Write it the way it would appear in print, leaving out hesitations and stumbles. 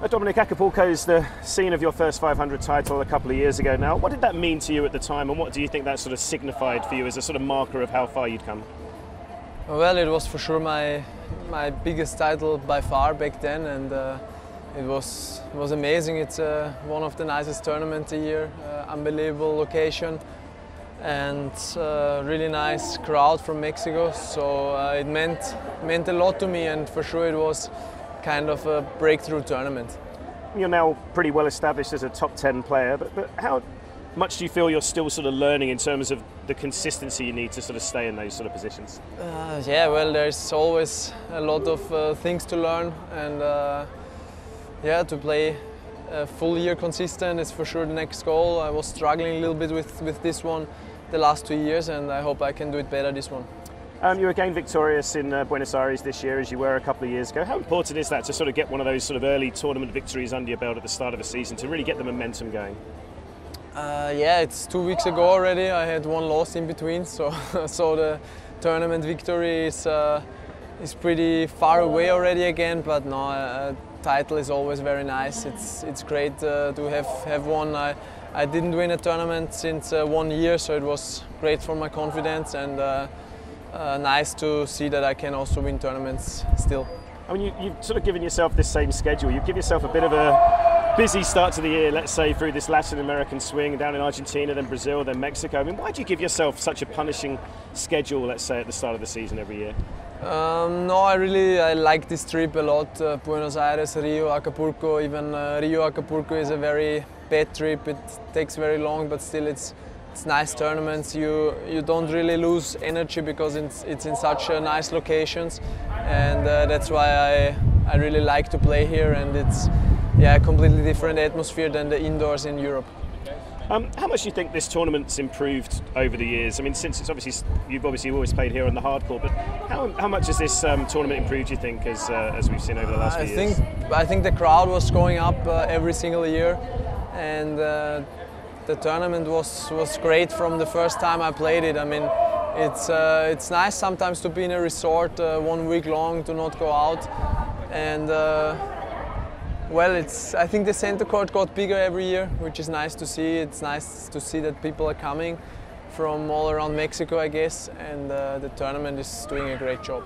Dominic, Acapulco is the scene of your first 500 title a couple of years ago now. What did that mean to you at the time, and what do you think that sort of signified for you as a sort of marker of how far you'd come? Well, it was for sure my biggest title by far back then, and it was amazing. It's one of the nicest tournaments a year, unbelievable location, and really nice crowd from Mexico. So it meant a lot to me, and for sure it was kind of a breakthrough tournament. You're now pretty well established as a top 10 player, but how much do you feel you're still sort of learning in terms of the consistency you need to sort of stay in those sort of positions? Yeah, well, there's always a lot of things to learn, and yeah, to play a full year consistent is for sure the next goal. I was struggling a little bit with this one the last 2 years, and I hope I can do it better this one. You were again victorious in Buenos Aires this year, as you were a couple of years ago. How important is that to sort of get one of those sort of early tournament victories under your belt at the start of a season to really get the momentum going? Yeah, it's 2 weeks ago already. I had one loss in between, so the tournament victory is pretty far away already again. But no, a title is always very nice. It's great to have won. I didn't win a tournament since 1 year, so it was great for my confidence, and nice to see that I can also win tournaments still. I mean, you've sort of given yourself this same schedule. You give yourself a bit of a busy start to the year, let's say, through this Latin American swing, down in Argentina, then Brazil, then Mexico. I mean, why do you give yourself such a punishing schedule, let's say, at the start of the season every year? No, I like this trip a lot. Buenos Aires, Rio, Acapulco. Even Rio, Acapulco is a very bad trip. It takes very long, but still it's nice tournaments. You don't really lose energy because it's in such nice locations, and that's why I really like to play here, and it's a completely different atmosphere than the indoors in Europe. How much do you think this tournament's improved over the years? I mean, since you've obviously always played here on the hard court, but how much has this tournament improved, do you think, as we've seen over the last few years? I think the crowd was going up every single year, and the tournament was great from the first time I played it. I mean, it's nice sometimes to be in a resort 1 week long, to not go out, and well, I think the center court got bigger every year, which is nice to see. It's nice to see that people are coming from all around Mexico, I guess, and the tournament is doing a great job.